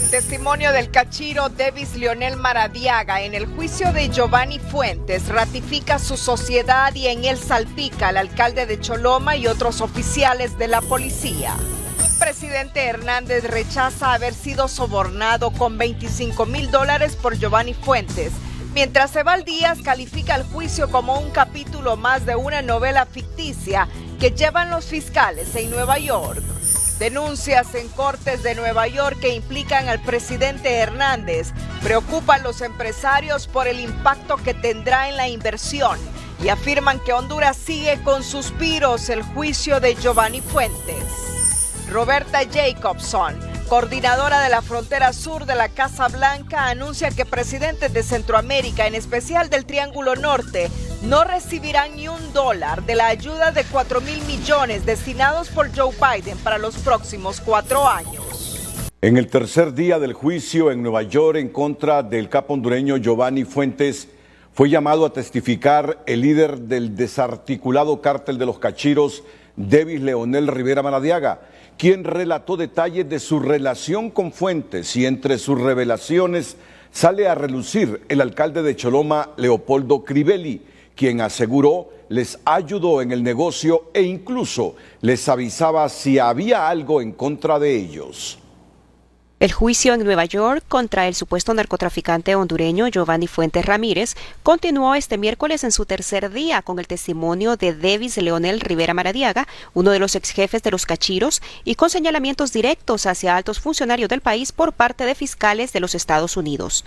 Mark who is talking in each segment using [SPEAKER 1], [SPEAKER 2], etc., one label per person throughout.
[SPEAKER 1] El testimonio del cachiro Devis Leonel Maradiaga en el juicio de Giovanni Fuentes ratifica su sociedad y en él salpica al alcalde de Choloma y otros oficiales de la policía. El presidente Hernández rechaza haber sido sobornado con $25,000 por Giovanni Fuentes, mientras Eval Díaz califica el juicio como un capítulo más de una novela ficticia que llevan los fiscales en Nueva York. Denuncias en cortes de Nueva York que implican al presidente Hernández preocupan a los empresarios por el impacto que tendrá en la inversión y afirman que Honduras sigue con suspiros el juicio de Giovanni Fuentes. Roberta Jacobson, coordinadora de la frontera sur de la Casa Blanca, anuncia que presidentes de Centroamérica, en especial del Triángulo Norte, no recibirán ni $1 de la ayuda de 4,000 millones destinados por Joe Biden para los próximos 4 años.
[SPEAKER 2] En el tercer día del juicio en Nueva York en contra del capo hondureño Giovanni Fuentes, fue llamado a testificar el líder del desarticulado cártel de los cachiros, Devis Leonel Rivera Maradiaga, quien relató detalles de su relación con Fuentes, y entre sus revelaciones sale a relucir el alcalde de Choloma, Leopoldo Crivelli, quien aseguró les ayudó en el negocio e incluso les avisaba si había algo en contra de ellos.
[SPEAKER 3] El juicio en Nueva York contra el supuesto narcotraficante hondureño Giovanni Fuentes Ramírez continuó este miércoles en su tercer día con el testimonio de Devis Leonel Rivera Maradiaga, uno de los exjefes de los cachiros, y con señalamientos directos hacia altos funcionarios del país por parte de fiscales de los Estados Unidos.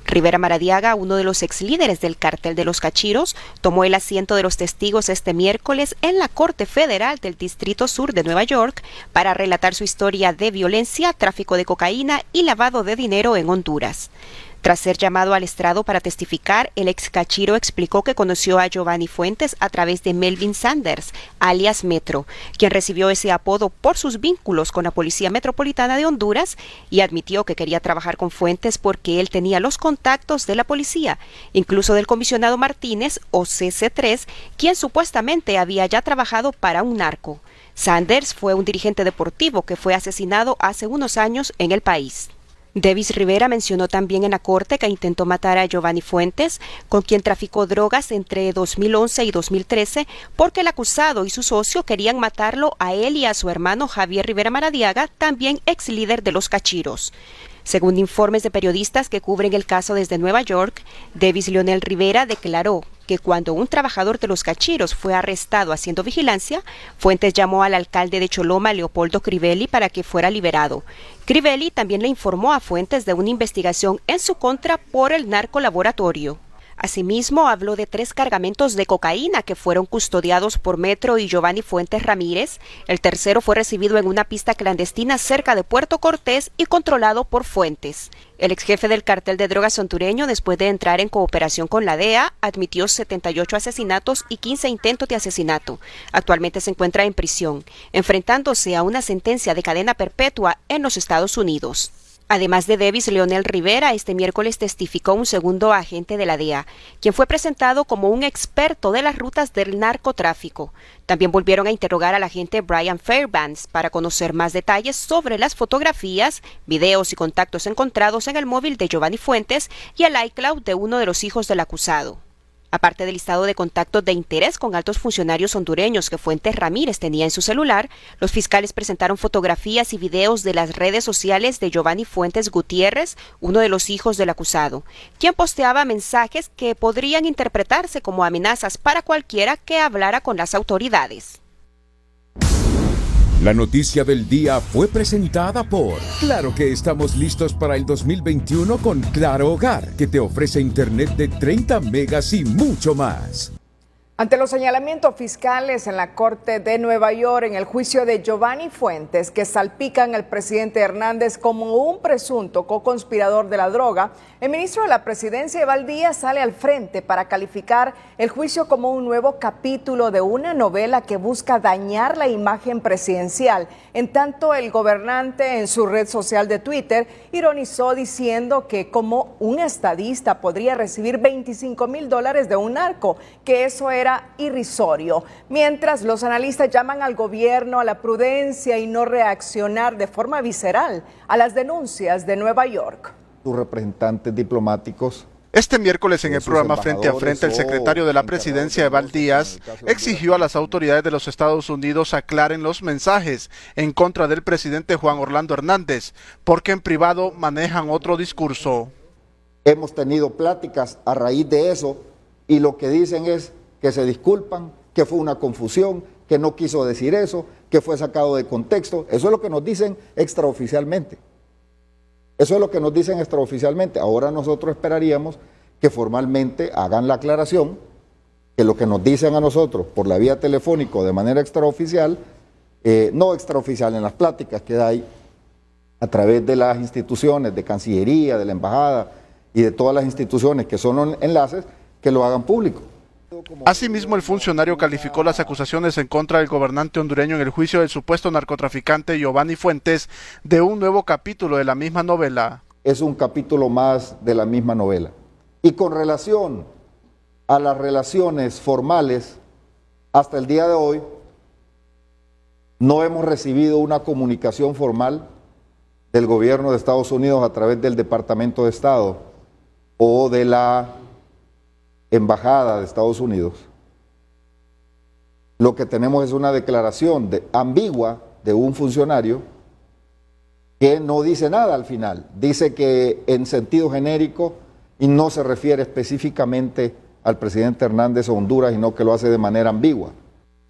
[SPEAKER 3] Rivera Maradiaga, uno de los exlíderes del cártel de los cachiros, tomó el asiento de los testigos este miércoles en la Corte Federal del Distrito Sur de Nueva York para relatar su historia de violencia, tráfico de cocaína y lavado de dinero en Honduras. Tras ser llamado al estrado para testificar, el ex cachiro explicó que conoció a Giovanni Fuentes a través de Melvin Sanders, alias Metro, quien recibió ese apodo por sus vínculos con la Policía Metropolitana de Honduras, y admitió que quería trabajar con Fuentes porque él tenía los contactos de la policía, incluso del comisionado Martínez o CC3, quien supuestamente había ya trabajado para un narco. Sanders fue un dirigente deportivo que fue asesinado hace unos años en el país. Devis Rivera mencionó también en la corte que intentó matar a Giovanni Fuentes, con quien traficó drogas entre 2011 y 2013, porque el acusado y su socio querían matarlo a él y a su hermano Javier Rivera Maradiaga, también ex líder de los cachiros. Según informes de periodistas que cubren el caso desde Nueva York, Devis Leonel Rivera declaró que cuando un trabajador de los cachiros fue arrestado haciendo vigilancia, Fuentes llamó al alcalde de Choloma, Leopoldo Crivelli, para que fuera liberado. Crivelli también le informó a Fuentes de una investigación en su contra por el narcolaboratorio. Asimismo, habló de 3 cargamentos de cocaína que fueron custodiados por Metro y Giovanni Fuentes Ramírez. El tercero fue recibido en una pista clandestina cerca de Puerto Cortés y controlado por Fuentes. El ex jefe del cartel de drogas hondureño, después de entrar en cooperación con la DEA, admitió 78 asesinatos y 15 intentos de asesinato. Actualmente se encuentra en prisión, enfrentándose a una sentencia de cadena perpetua en los Estados Unidos. Además de Devis Leonel Rivera, este miércoles testificó un segundo agente de la DEA, quien fue presentado como un experto de las rutas del narcotráfico. También volvieron a interrogar al agente Brian Fairbanks para conocer más detalles sobre las fotografías, videos y contactos encontrados en el móvil de Giovanni Fuentes y el iCloud de uno de los hijos del acusado. Aparte del listado de contactos de interés con altos funcionarios hondureños que Fuentes Ramírez tenía en su celular, los fiscales presentaron fotografías y videos de las redes sociales de Giovanni Fuentes Gutiérrez, uno de los hijos del acusado, quien posteaba mensajes que podrían interpretarse como amenazas para cualquiera que hablara con las autoridades.
[SPEAKER 4] La noticia del día fue presentada por Claro que estamos listos para el 2021 con Claro Hogar, que te ofrece internet de 30 megas y mucho más.
[SPEAKER 1] Ante los señalamientos fiscales en la Corte de Nueva York en el juicio de Giovanni Fuentes, que salpican al presidente Hernández como un presunto co-conspirador de la droga, el ministro de la Presidencia, Eval Díaz, sale al frente para calificar el juicio como un nuevo capítulo de una novela que busca dañar la imagen presidencial. En tanto, el gobernante en su red social de Twitter ironizó diciendo que como un estadista podría recibir $25,000 de un narco, que eso era era irrisorio. Mientras los analistas llaman al gobierno a la prudencia y no reaccionar de forma visceral a las denuncias de Nueva York.
[SPEAKER 5] Sus representantes diplomáticos.
[SPEAKER 6] Este miércoles en el programa Frente a Frente, el secretario de la Presidencia, Eval Díaz, exigió a las autoridades de los Estados Unidos aclaren los mensajes en contra del presidente Juan Orlando Hernández, porque en privado manejan otro discurso.
[SPEAKER 5] Hemos tenido pláticas a raíz de eso y lo que dicen es que se disculpan, que fue una confusión, que no quiso decir eso, que fue sacado de contexto. Eso es lo que nos dicen extraoficialmente. Eso es lo que nos dicen extraoficialmente. Ahora nosotros esperaríamos que formalmente hagan la aclaración, que lo que nos dicen a nosotros por la vía telefónica de manera extraoficial, no extraoficial en las pláticas que hay a través de las instituciones de Cancillería, de la Embajada y de todas las instituciones que son enlaces, que lo hagan público.
[SPEAKER 6] Asimismo, el funcionario calificó las acusaciones en contra del gobernante hondureño en el juicio del supuesto narcotraficante Giovanni Fuentes de un nuevo capítulo de la misma novela.
[SPEAKER 5] Es un capítulo más de la misma novela. Y con relación a las relaciones formales, hasta el día de hoy, no hemos recibido una comunicación formal del gobierno de Estados Unidos a través del Departamento de Estado o de la Embajada de Estados Unidos. Lo que tenemos es una declaración ambigua de un funcionario que no dice nada al final. Dice que en sentido genérico y no se refiere específicamente al presidente Hernández o Honduras, sino que lo hace de manera ambigua.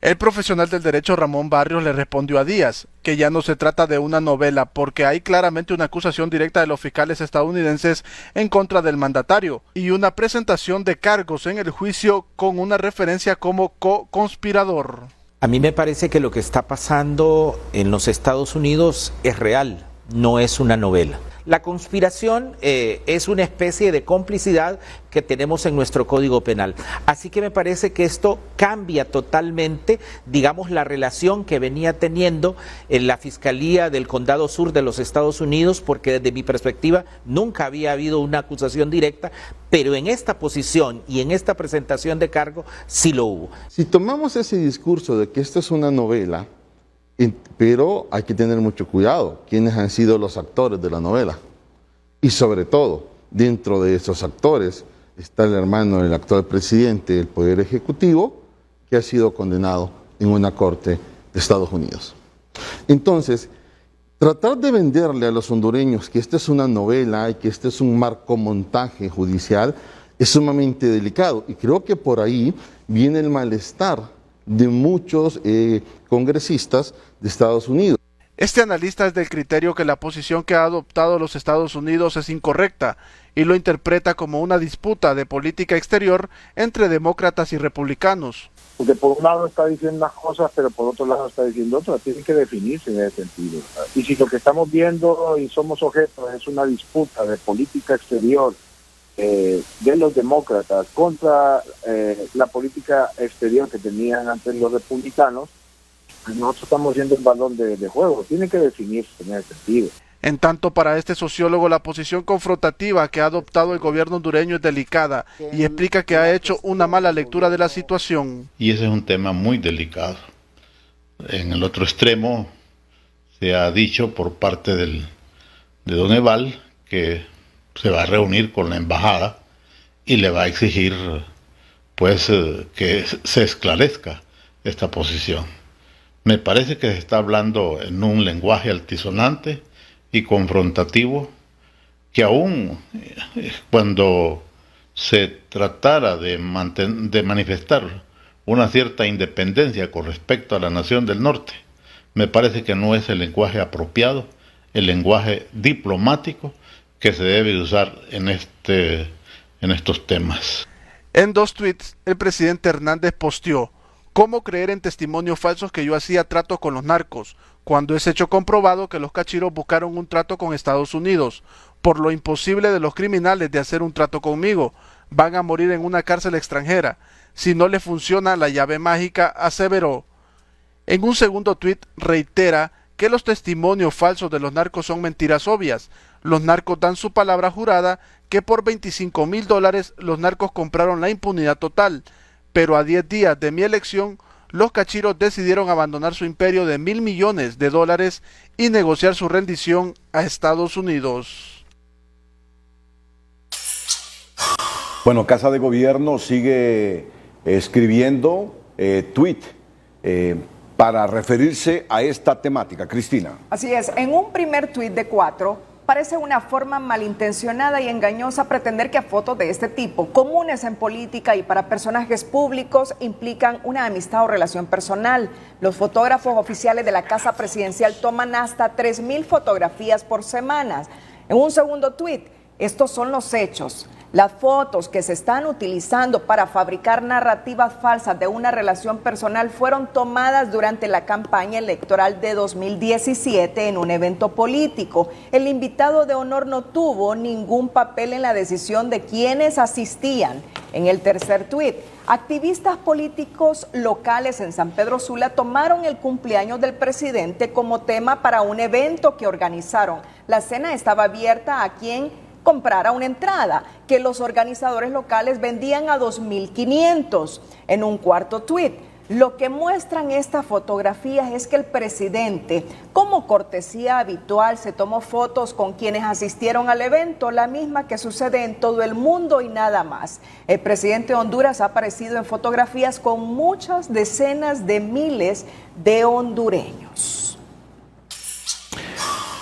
[SPEAKER 6] El profesional del derecho Ramón Barrios le respondió a Díaz que ya no se trata de una novela porque hay claramente una acusación directa de los fiscales estadounidenses en contra del mandatario y una presentación de cargos en el juicio con una referencia como co-conspirador.
[SPEAKER 7] A mí me parece que lo que está pasando en los Estados Unidos es real, no es una novela. La conspiración es una especie de complicidad que tenemos en nuestro Código Penal. Así que me parece que esto cambia totalmente, digamos, la relación que venía teniendo en la Fiscalía del Condado Sur de los Estados Unidos, porque desde mi perspectiva nunca había habido una acusación directa, pero en esta posición y en esta presentación de cargo sí lo hubo.
[SPEAKER 8] Si tomamos ese discurso de que esto es una novela, pero hay que tener mucho cuidado quiénes han sido los actores de la novela. Y sobre todo, dentro de esos actores está el hermano del actual presidente del Poder Ejecutivo, que ha sido condenado en una corte de Estados Unidos. Entonces, tratar de venderle a los hondureños que esta es una novela y que este es un marcomontaje judicial es sumamente delicado. Y creo que por ahí viene el malestar de muchos congresistas de Estados Unidos.
[SPEAKER 6] Este analista es del criterio que la posición que ha adoptado los Estados Unidos es incorrecta y lo interpreta como una disputa de política exterior entre demócratas y republicanos.
[SPEAKER 9] Porque por un lado está diciendo unas cosas, pero por otro lado está diciendo otras. Tiene que definirse en ese sentido. Y si lo que estamos viendo y somos objetos es una disputa de política exterior de los demócratas contra la política exterior que tenían antes los republicanos, nosotros estamos viendo un balón de juego. Tiene que definirse en ese sentido.
[SPEAKER 6] En tanto, para este sociólogo, la posición confrontativa que ha adoptado el gobierno hondureño es delicada y explica que ha hecho una mala lectura de la situación.
[SPEAKER 10] Y ese es un tema muy delicado. En el otro extremo se ha dicho por parte de don Eval que se va a reunir con la embajada y le va a exigir pues que se esclarezca esta posición. Me parece que se está hablando en un lenguaje altisonante y confrontativo, que aún cuando se tratara de manifestar una cierta independencia con respecto a la nación del norte, me parece que no es el lenguaje apropiado, el lenguaje diplomático que se debe usar en estos temas.
[SPEAKER 6] En 2 tweets, el presidente Hernández posteó: ¿cómo creer en testimonios falsos que yo hacía trato con los narcos, cuando es hecho comprobado que los cachiros buscaron un trato con Estados Unidos? Por lo imposible de los criminales de hacer un trato conmigo, van a morir en una cárcel extranjera. Si no le funciona la llave mágica, aseveró. En un segundo tuit reitera que los testimonios falsos de los narcos son mentiras obvias. Los narcos dan su palabra jurada que por $25,000 los narcos compraron la impunidad total, pero a 10 días de mi elección, los cachiros decidieron abandonar su imperio de $1.000 millones y negociar su rendición a Estados Unidos.
[SPEAKER 2] Bueno, Casa de Gobierno sigue escribiendo tweet para referirse a esta temática. Cristina.
[SPEAKER 1] Así es, en un primer tuit de 4, parece una forma malintencionada y engañosa pretender que fotos de este tipo, comunes en política y para personajes públicos, implican una amistad o relación personal. Los fotógrafos oficiales de la Casa Presidencial toman hasta 3,000 fotografías por semana. En un segundo tuit, estos son los hechos. Las fotos que se están utilizando para fabricar narrativas falsas de una relación personal fueron tomadas durante la campaña electoral de 2017 en un evento político. El invitado de honor no tuvo ningún papel en la decisión de quiénes asistían. En el tercer tuit, activistas políticos locales en San Pedro Sula tomaron el cumpleaños del presidente como tema para un evento que organizaron. La cena estaba abierta a quien comprara una entrada que los organizadores locales vendían a $2,500. En un cuarto tuit, lo que muestran estas fotografías es que el presidente, como cortesía habitual, se tomó fotos con quienes asistieron al evento, la misma que sucede en todo el mundo y nada más. El presidente de Honduras ha aparecido en fotografías con muchas decenas de miles de hondureños.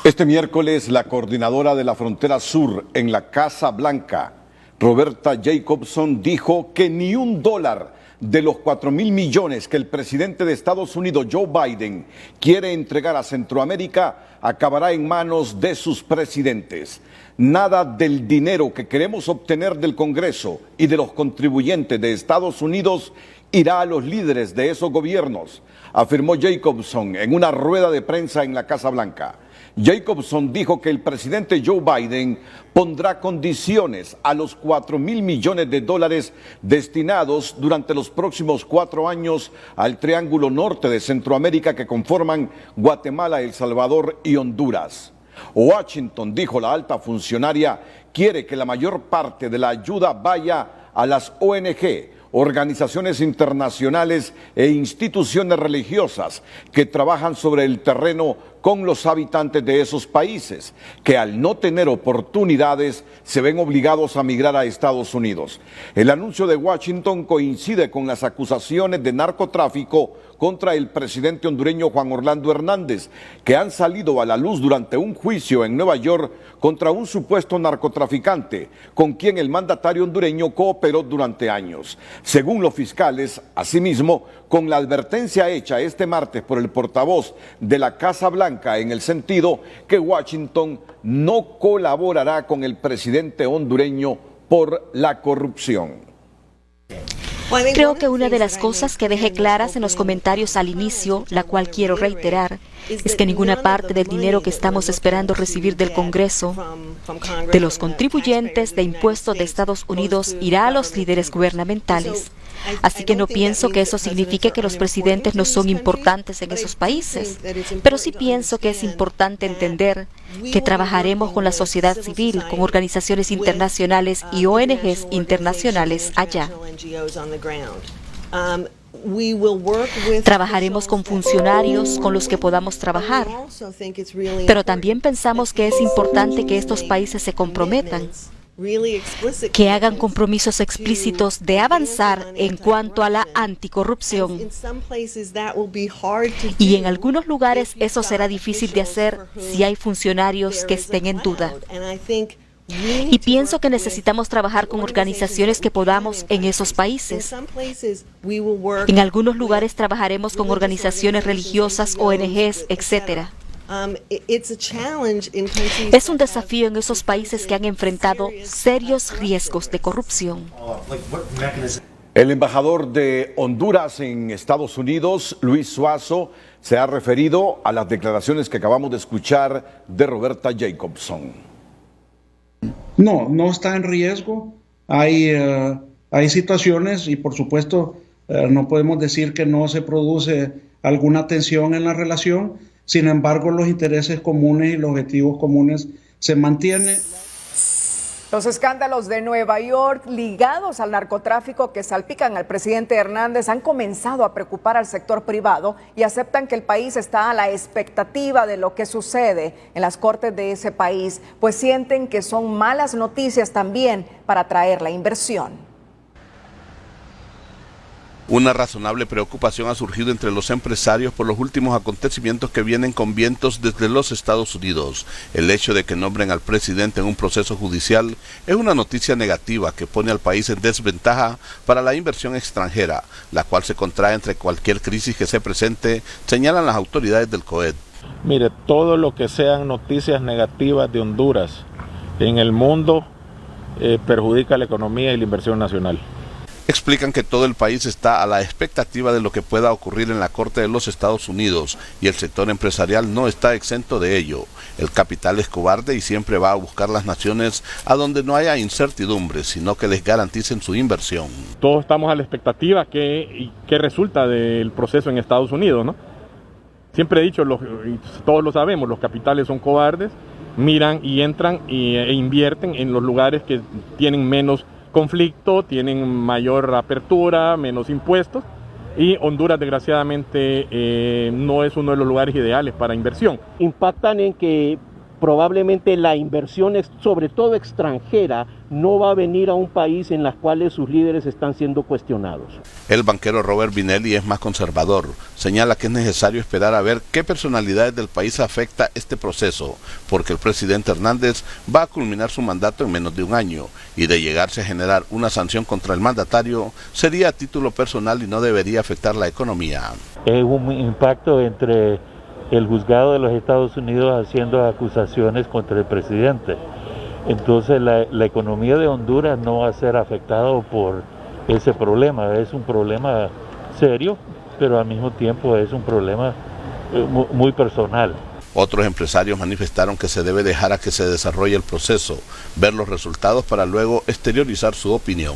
[SPEAKER 2] Este miércoles, la coordinadora de la frontera sur en la Casa Blanca, Roberta Jacobson, dijo que ni $1 de los 4,000 millones que el presidente de Estados Unidos, Joe Biden, quiere entregar a Centroamérica acabará en manos de sus presidentes. Nada del dinero que queremos obtener del Congreso y de los contribuyentes de Estados Unidos irá a los líderes de esos gobiernos, afirmó Jacobson en una rueda de prensa en la Casa Blanca. Jacobson dijo que el presidente Joe Biden pondrá condiciones a los $4,000 millones destinados durante los próximos 4 años al triángulo norte de Centroamérica que conforman Guatemala, El Salvador y Honduras. Washington, dijo la alta funcionaria, quiere que la mayor parte de la ayuda vaya a las ONG, organizaciones internacionales e instituciones religiosas que trabajan sobre el terreno con los habitantes de esos países, que al no tener oportunidades se ven obligados a migrar a Estados Unidos. El anuncio de Washington coincide con las acusaciones de narcotráfico contra el presidente hondureño Juan Orlando Hernández, que han salido a la luz durante un juicio en Nueva York contra un supuesto narcotraficante, con quien el mandatario hondureño cooperó durante años. Según los fiscales, asimismo, con la advertencia hecha este martes por el portavoz de la Casa Blanca en el sentido que Washington no colaborará con el presidente hondureño por la corrupción.
[SPEAKER 11] Creo que una de las cosas que dejé claras en los comentarios al inicio, la cual quiero reiterar, es que ninguna parte del dinero que estamos esperando recibir del Congreso, de los contribuyentes de impuestos de Estados Unidos, irá a los líderes gubernamentales. Así que no pienso que eso signifique que los presidentes no son importantes en esos países, pero sí pienso que es importante entender que trabajaremos con la sociedad civil, con organizaciones internacionales y ONGs internacionales allá. Trabajaremos con funcionarios con los que podamos trabajar, pero también pensamos que es importante que estos países se comprometan, que hagan compromisos explícitos de avanzar en cuanto a la anticorrupción. Y en algunos lugares eso será difícil de hacer si hay funcionarios que estén en duda. Y pienso que necesitamos trabajar con organizaciones que podamos en esos países. En algunos lugares trabajaremos con organizaciones religiosas, ONGs, etc. Es un desafío en esos países que han enfrentado serios riesgos de corrupción.
[SPEAKER 2] El embajador de Honduras en Estados Unidos, Luis Suazo, se ha referido a las declaraciones que acabamos de escuchar de Roberta Jacobson.
[SPEAKER 12] No está en riesgo. Hay situaciones y por supuesto no podemos decir que no se produce alguna tensión en la relación. Sin embargo, los intereses comunes y los objetivos comunes se mantienen.
[SPEAKER 1] Los escándalos de Nueva York ligados al narcotráfico que salpican al presidente Hernández han comenzado a preocupar al sector privado y aceptan que el país está a la expectativa de lo que sucede en las cortes de ese país, pues sienten que son malas noticias también para atraer la inversión.
[SPEAKER 13] Una razonable preocupación ha surgido entre los empresarios por los últimos acontecimientos que vienen con vientos desde los Estados Unidos. El hecho de que nombren al presidente en un proceso judicial es una noticia negativa que pone al país en desventaja para la inversión extranjera, la cual se contrae entre cualquier crisis que se presente, señalan las autoridades del COED.
[SPEAKER 14] Mire, todo lo que sean noticias negativas de Honduras en el mundo perjudica la economía y la inversión nacional.
[SPEAKER 13] Explican que todo el país está a la expectativa de lo que pueda ocurrir en la Corte de los Estados Unidos y el sector empresarial no está exento de ello. El capital es cobarde y siempre va a buscar las naciones a donde no haya incertidumbre, sino que les garanticen su inversión.
[SPEAKER 14] Todos estamos a la expectativa que resulta del proceso en Estados Unidos, ¿no? Siempre he dicho, todos lo sabemos, los capitales son cobardes, miran y entran e invierten en los lugares que tienen menos conflicto, tienen mayor apertura, menos impuestos, y Honduras desgraciadamente no es uno de los lugares ideales para inversión.
[SPEAKER 15] Impactan en que probablemente la inversión, sobre todo extranjera, no va a venir a un país en las cuales sus líderes están siendo cuestionados.
[SPEAKER 13] El banquero Robert Vinelli es más conservador. Señala que es necesario esperar a ver qué personalidades del país afecta este proceso, porque el presidente Hernández va a culminar su mandato en menos de un año, y de llegarse a generar una sanción contra el mandatario, sería a título personal y no debería afectar la economía.
[SPEAKER 16] Es un impacto entre el juzgado de los Estados Unidos haciendo acusaciones contra el presidente. Entonces la economía de Honduras no va a ser afectada por ese problema. Es un problema serio, pero al mismo tiempo es un problema muy personal.
[SPEAKER 13] Otros empresarios manifestaron que se debe dejar a que se desarrolle el proceso, ver los resultados para luego exteriorizar su opinión.